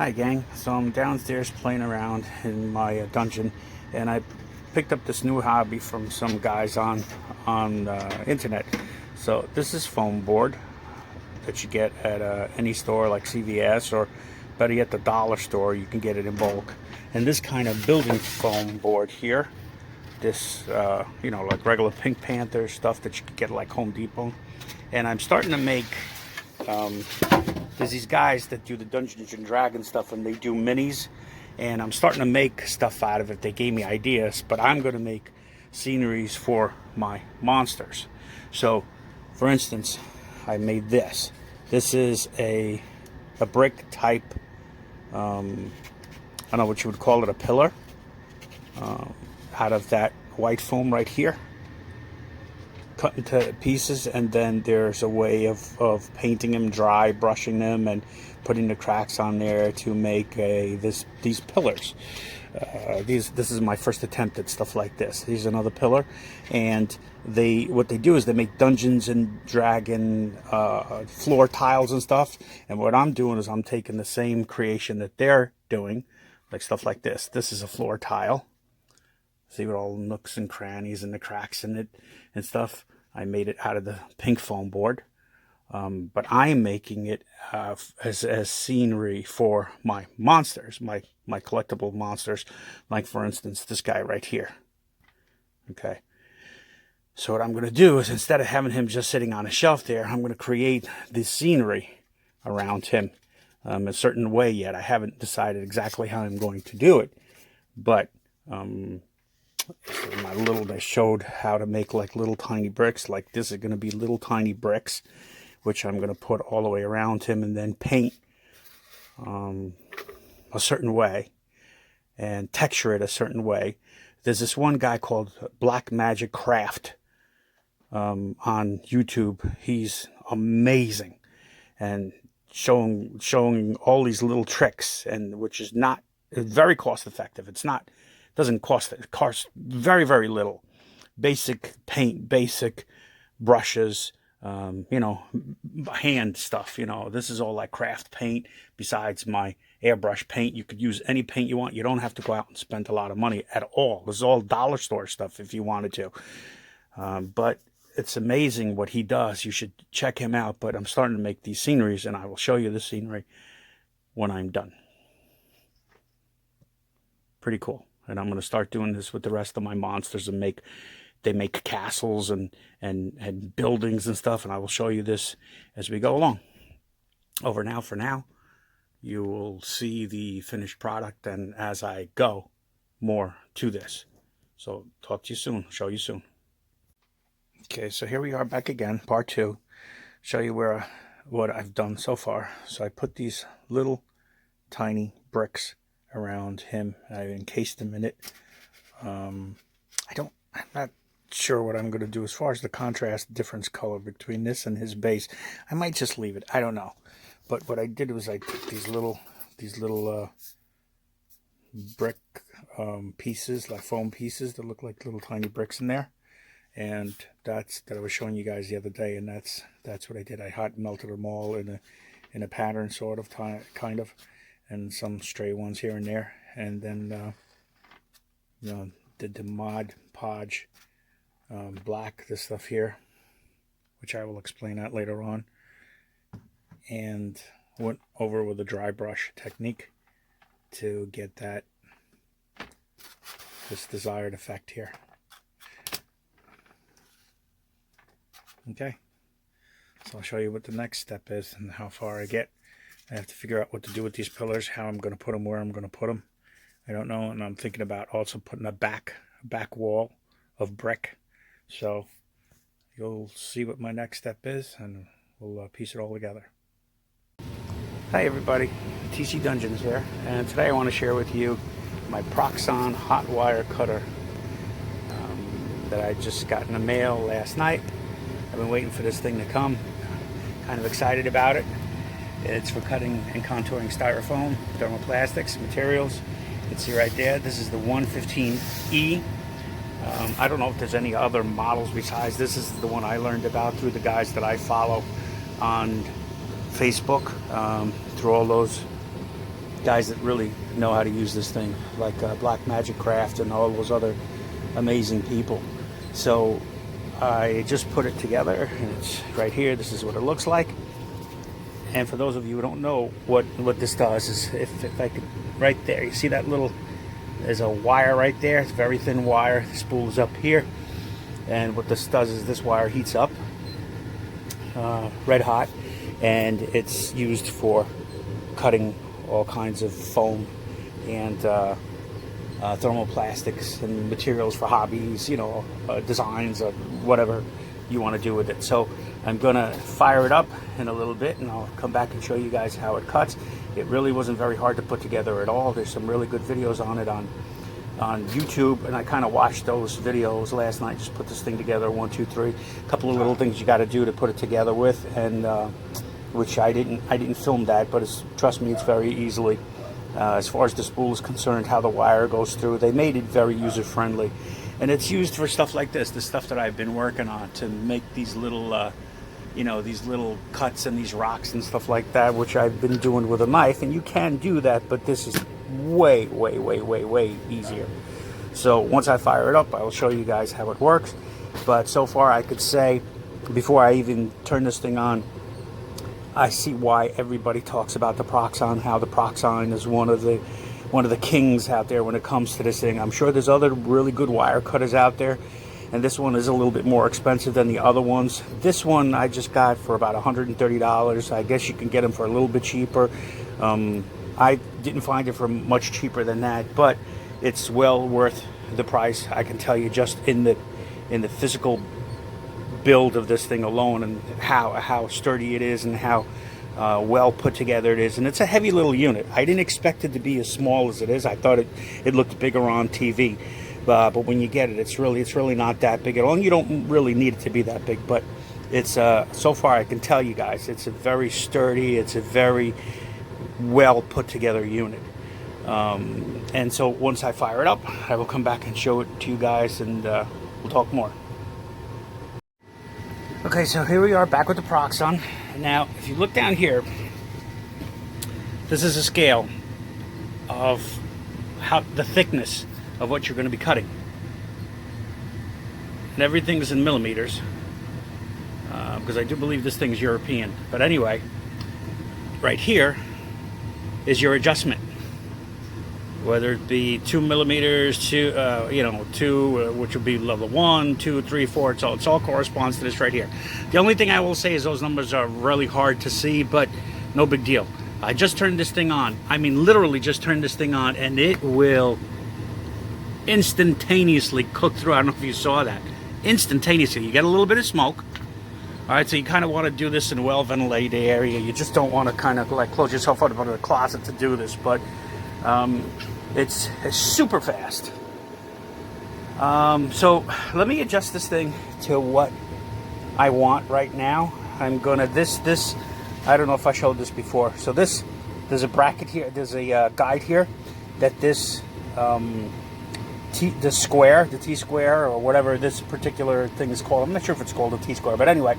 Hi gang, so I'm downstairs playing around in my dungeon, and I picked up this new hobby from some guys on internet. So this is foam board that you get at any store like CVS, or better yet the dollar store. You can get it in bulk. And this kind of building foam board here, this like regular Pink Panther stuff that you could get like Home Depot. And I'm starting to make there's these guys that do the Dungeons and Dragons stuff, and they do minis, and I'm starting to make stuff out of it. They gave me ideas, but I'm going to make sceneries for my monsters. So for instance, I made this. This is a brick type, I don't know what you would call it, a pillar, out of that white foam right here, cut into pieces, and then there's a way of painting them dry, brushing them, and putting the cracks on there to make these pillars. This is my first attempt at stuff like this. Here's another pillar, and what they do is they make Dungeons and Dragon floor tiles and stuff. And what I'm doing is I'm taking the same creation that they're doing, like stuff like this. This is a floor tile. See what all the nooks and crannies and the cracks in it and stuff. I made it out of the pink foam board. But I'm making it as scenery for my monsters, my collectible monsters. Like, for instance, this guy right here. Okay. So what I'm going to do is, instead of having him just sitting on a shelf there, I'm going to create this scenery around him a certain way yet. I haven't decided exactly how I'm going to do it. But I showed how to make like little tiny bricks. Like this is going to be little tiny bricks, which I'm going to put all the way around him and then paint a certain way and texture it a certain way. There's this one guy called Black Magic Craft on YouTube. He's amazing and showing all these little tricks, and which is not very cost effective. Doesn't cost, it costs very, very little. Basic paint, basic brushes, hand stuff. This is all like craft paint. Besides my airbrush paint, you could use any paint you want. You don't have to go out and spend a lot of money at all. This is all dollar store stuff if you wanted to. But it's amazing what he does. You should check him out. But I'm starting to make these sceneries, and I will show you the scenery when I'm done. Pretty cool. And I'm going to start doing this with the rest of my monsters, and they make castles and buildings and stuff, and I will show you this as we go along. Over now, for now, you will see the finished product, and as I go, more to this. So talk to you soon. Show you soon. Okay, so here we are back again, part 2. Show you what I've done so far. So I put these little tiny bricks around him. I encased him in it. I'm not sure what I'm going to do as far as the contrast difference color between this and his base. I might just leave it. I don't know. But what I did was I took these little brick pieces, like foam pieces that look like little tiny bricks in there, and that I was showing you guys the other day, and that's what I did. I hot melted them all in a pattern, sort of, kind of, and some stray ones here and there, and then did the Mod Podge black, this stuff here, which I will explain that later on, and went over with a dry brush technique to get this desired effect here. Okay, so I'll show you what the next step is and how far I get. I have to figure out what to do with these pillars, how I'm going to put them, where I'm going to put them. I don't know, and I'm thinking about also putting a back wall of brick. So you'll see what my next step is, and we'll piece it all together. Hi everybody, TC Dungeons here, and today I want to share with you my Proxxon hot wire cutter that I just got in the mail last night. I've been waiting for this thing to come. Kind of excited about it. It's for cutting and contouring styrofoam, thermoplastics, materials. You can see right there, this is the 115E. I don't know if there's any other models besides this. Is the one I learned about through the guys that I follow on Facebook, through all those guys that really know how to use this thing, like Black Magic Craft and all those other amazing people. So I just put it together, and it's right here. This is what it looks like. And for those of you who don't know what this does, is if I could, right there, you see that little, there's a wire right there. It's a very thin wire. The spool is up here, and what this does is this wire heats up red hot, and it's used for cutting all kinds of foam and thermoplastics and materials for hobbies, you know, designs or whatever you want to do with it. So I'm gonna fire it up in a little bit, and I'll come back and show you guys how it cuts. It really wasn't very hard to put together at all. There's some really good videos on it on YouTube, and I kind of watched those videos last night. Just put this thing together, 1, 2, 3. A couple of little things you got to do to put it together with, and which I didn't film that, but trust me, it's very easily. As far as the spool is concerned, how the wire goes through, they made it very user friendly, and it's used for stuff like this, the stuff that I've been working on to make these little you know, these little cuts and these rocks and stuff like that, which I've been doing with a knife. And you can do that, but this is way easier. So once I fire it up, I will show you guys how it works. But so far I could say, before I even turn this thing on, I see why everybody talks about the Proxxon, how the Proxxon is one of the kings out there when it comes to this thing. I'm sure there's other really good wire cutters out there, and this one is a little bit more expensive than the other ones. This one I just got for about $130. I guess you can get them for a little bit cheaper. I didn't find it for much cheaper than that, but it's well worth the price. I can tell you, just in the physical build of this thing alone, and how sturdy it is, and how well put together it is. And it's a heavy little unit. I didn't expect it to be as small as it is. I thought it looked bigger on TV. But when you get it, it's really not that big at all. And you don't really need it to be that big, but it's so far I can tell you guys, it's a very sturdy, it's a very well put together unit. And so once I fire it up, I will come back and show it to you guys, and we'll talk more. Okay, so here we are back with the Proxxon. Now, if you look down here, this is a scale of how the thickness of what you're going to be cutting, and everything is in millimeters, because I do believe this thing's European. But anyway, right here is your adjustment, whether it be 2 millimeters, you know, 2, which would be level 1, 2, 3, 4. It's all corresponds to this right here. The only thing I will say is those numbers are really hard to see, but no big deal. I just turned this thing on. I mean, literally just turned this thing on, and it will instantaneously cook through. I don't know if you saw that. Instantaneously. You get a little bit of smoke. All right, so you kind of want to do this in a well-ventilated area. You just don't want to kind of like close yourself up into the closet to do this, but it's super fast. So let me adjust this thing to what I want right now. I'm gonna this I don't know if I showed this before. So there's a bracket here. There's a guide here that this the T-square, or whatever this particular thing is called. I'm not sure if it's called a T-square, but anyway,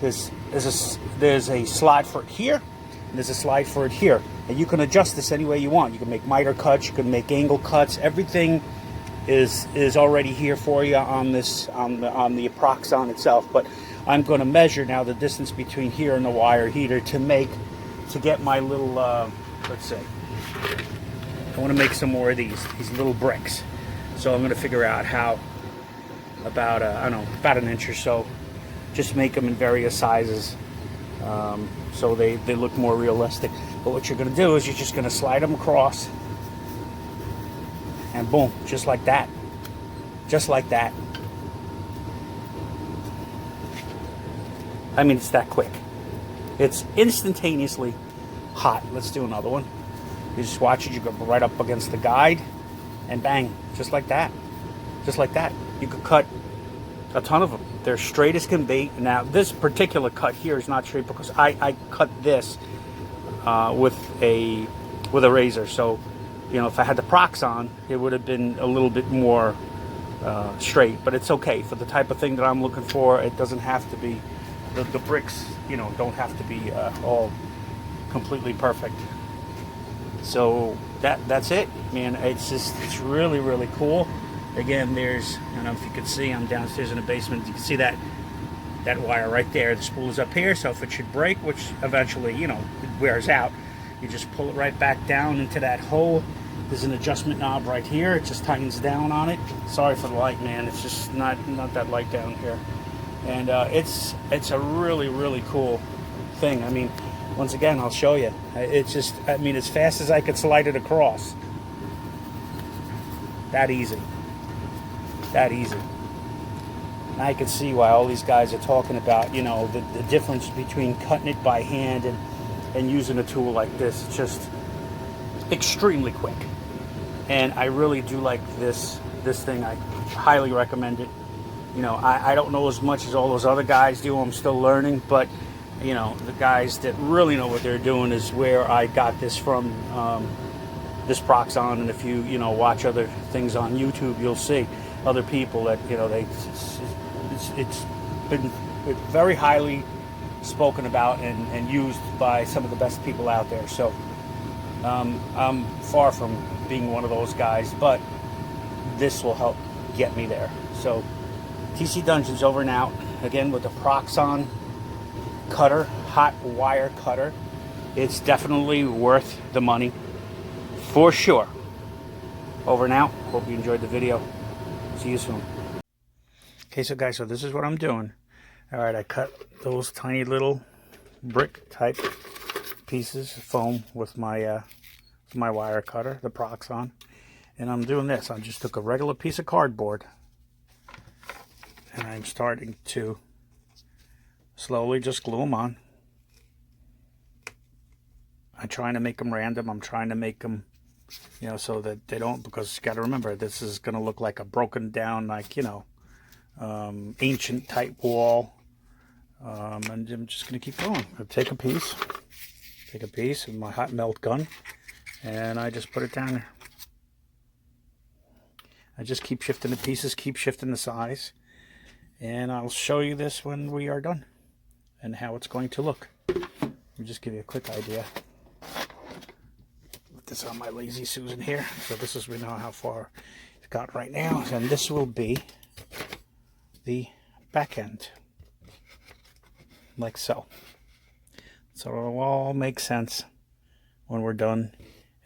there's a slot for it here, and there's a slide for it here, and you can adjust this any way you want. You can make miter cuts, you can make angle cuts. Everything is already here for you on this on the Proxxon itself. But I'm going to measure now the distance between here and the wire heater to get my little let's see. I want to make some more of these little bricks. So I'm going to figure out how, about I don't know, about an inch or so, just make them in various sizes, so they look more realistic. But what you're going to do is you're just going to slide them across, and boom, just like that, just like that. I mean, it's that quick. It's instantaneously hot. Let's do another one. You just watch it. You go right up against the guide, and bang, just like that. Just like that. You could cut a ton of them. They're straight as can be. Now, this particular cut here is not straight because I cut this with a razor. So, you know, if I had the Proxxon, it would have been a little bit more straight. But it's okay for the type of thing that I'm looking for. It doesn't have to be, the bricks, you know, don't have to be all completely perfect. So that's it, man. It's really, really cool. Again, there's, I don't know if you can see, I'm downstairs in the basement. You can see that wire right there. The spool is up here, so if it should break, which eventually, you know, it wears out, you just pull it right back down into that hole. There's an adjustment knob right here. It just tightens down on it. Sorry for the light, man. It's just not that light down here. And it's a really, really cool thing. I mean, once again, I'll show you. It's just, I mean, as fast as I could slide it across. That easy. That easy. And I can see why all these guys are talking about, you know, the difference between cutting it by hand and using a tool like this. It's just extremely quick. And I really do like this thing. I highly recommend it. You know, I don't know as much as all those other guys do. I'm still learning, but you know, the guys that really know what they're doing is where I got this from. This Proxon, and if you watch other things on YouTube, you'll see other people that, you know, it's been very highly spoken about and used by some of the best people out there. So I'm far from being one of those guys, but this will help get me there. So TC Dungeons over and out, again with the Proxon cutter, hot wire cutter. It's definitely worth the money, for sure. Over and out. Hope you enjoyed the video. See you soon. Okay, so guys, so this is what I'm doing. All right, I cut those tiny little brick type pieces of foam with my wire cutter, the Proxon, and I'm doing this. I just took a regular piece of cardboard, and I'm starting to slowly just glue them on. I'm trying to make them random. I'm trying to make them, you know, so that they don't, because you got to remember, this is going to look like a broken down, like, you know, ancient type wall. And I'm just going to keep going. I'll take a piece of my hot melt gun, and I just put it down there. I just keep shifting the pieces, keep shifting the size, and I'll show you this when we are done and how it's going to look. Let me just give you a quick idea. Put this on my Lazy Susan here. So this is, we know how far it's got right now, and this will be the back end, like so. So it'll all make sense when we're done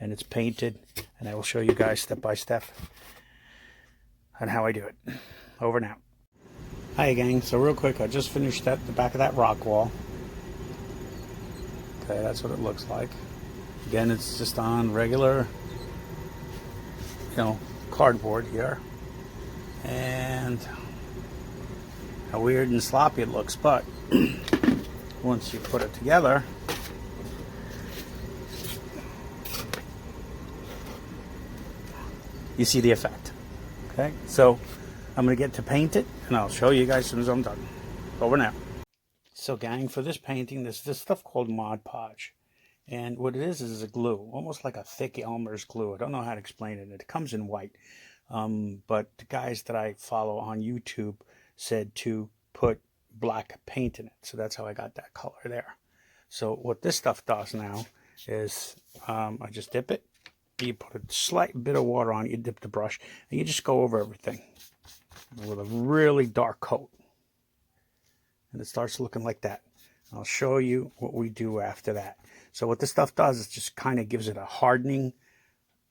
and it's painted, and I will show you guys step by step on how I do it. Over and out. Hi gang, so real quick, I just finished the back of that rock wall. Okay, that's what it looks like. Again, it's just on regular, you know, cardboard here. And how weird and sloppy it looks, but once you put it together, you see the effect. Okay, so I'm going to get to paint it, and I'll show you guys as soon as I'm done. Over now. So gang, for this painting, there's this stuff called Mod Podge. And what it is a glue, almost like a thick Elmer's glue. I don't know how to explain it. It comes in white. But the guys that I follow on YouTube said to put black paint in it. So that's how I got that color there. So what this stuff does now is I just dip it. You put a slight bit of water on it. You dip the brush, and you just go over everything with a really dark coat. And it starts looking like that. I'll show you what we do after that. So what this stuff does is just kind of gives it a hardening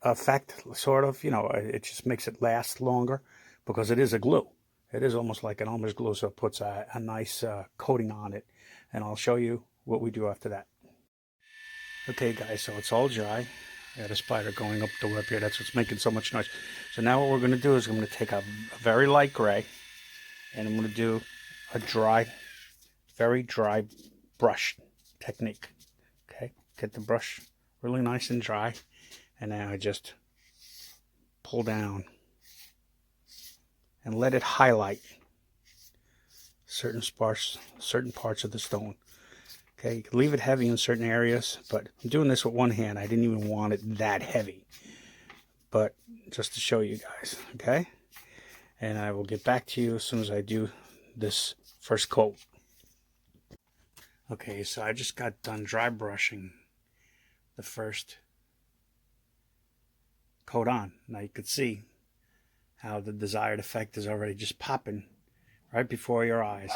effect, sort of. You know, it just makes it last longer because it is a glue. It is almost like an Elmer's glue, so it puts a nice coating on it. And I'll show you what we do after that. Okay, guys, so it's all dry. I got a spider going up the web here. That's what's making so much noise. So now what we're going to do is I'm going to take a very light gray, and I'm going to do a dry, very dry brush technique. Okay, get the brush really nice and dry, and now I just pull down and let it highlight certain parts of the stone. Okay, you can leave it heavy in certain areas, but I'm doing this with one hand. I didn't even want it that heavy, but just to show you guys, okay? And I will get back to you as soon as I do this first coat. Okay, so I just got done dry brushing the first coat on. Now you could see how the desired effect is already just popping right before your eyes.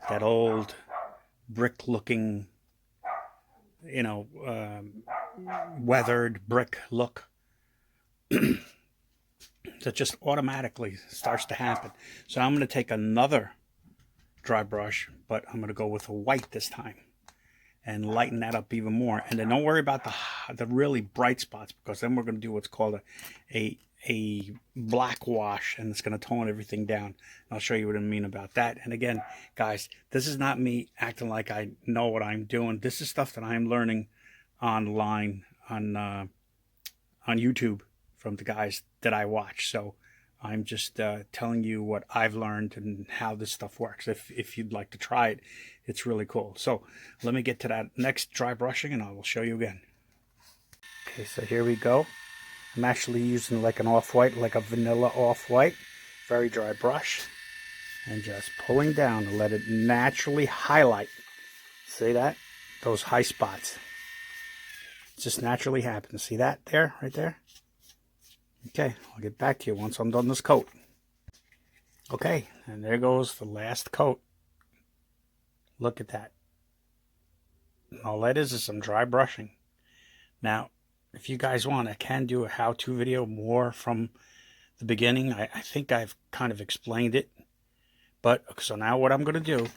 That old brick looking, you know, weathered brick look. That just automatically starts to happen. So I'm going to take another dry brush, but I'm going to go with a white this time and lighten that up even more. And then don't worry about the really bright spots, because then we're going to do what's called a black wash, and it's going to tone everything down. And I'll show you what I mean about that. And again, guys, this is not me acting like I know what I'm doing. This is stuff that I'm learning online on YouTube from the guys that I watch. So I'm just telling you what I've learned and how this stuff works. If you'd like to try it, it's really cool. So let me get to that next dry brushing and I will show you again. Okay, so here we go. I'm actually using like an off-white, like a vanilla off-white, very dry brush, and just pulling down to let it naturally highlight. See that? Those high spots. It just naturally happens. See that there, right there? Okay, I'll get back to you once I'm done this coat. Okay, and there goes the last coat. Look at that. All that is some dry brushing. Now, if you guys want, I can do a how-to video more from the beginning. I think I've kind of explained it. But, so now what I'm going to do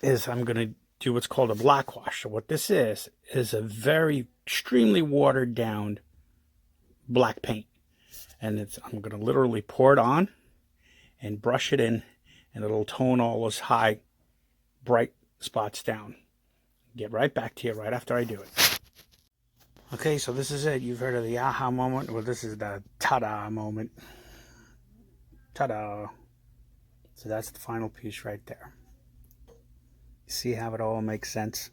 is I'm going to do what's called a black wash. So what this is a very extremely watered down black paint. And I'm going to literally pour it on and brush it in, and it'll tone all those high, bright spots down. Get right back to you right after I do it. Okay, so this is it. You've heard of the aha moment. Well, this is the ta-da moment. Ta-da. So that's the final piece right there. You see how it all makes sense?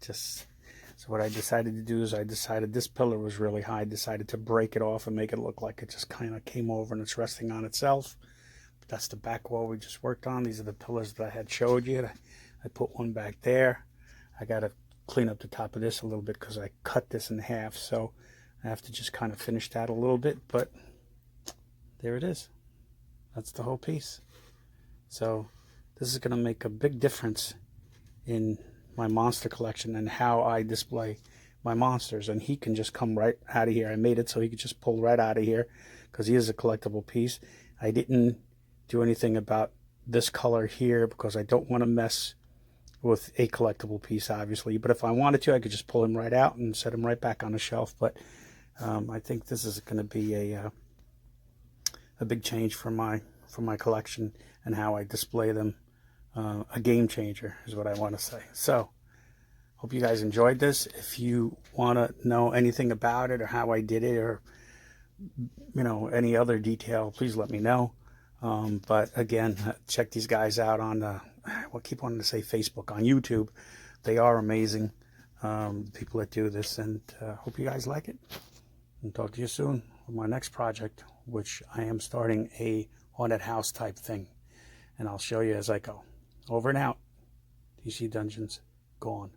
So what I decided to do is I decided this pillar was really high. I decided to break it off and make it look like it just kind of came over and it's resting on itself. But that's the back wall we just worked on. These are the pillars that I had showed you. I put one back there. I got to clean up the top of this a little bit because I cut this in half. So I have to just kind of finish that a little bit. But there it is. That's the whole piece. So this is going to make a big difference in my monster collection and how I display my monsters. And he can just come right out of here. I made it so he could just pull right out of here because he is a collectible piece. I didn't do anything about this color here because I don't want to mess with a collectible piece, obviously. But if I wanted to, I could just pull him right out and set him right back on the shelf. But I think this is going to be a big change for my collection and how I display them. A game changer is what I want to say. So hope you guys enjoyed this. If you want to know anything about it or how I did it, or any other detail, please let me know. But again, check these guys out on I keep wanting to say Facebook, on YouTube. They are amazing, people that do this, and hope you guys like it. And talk to you soon with my next project, which I am starting a haunted house type thing, and I'll show you as I go. Over and out. DC Dungeons, gone.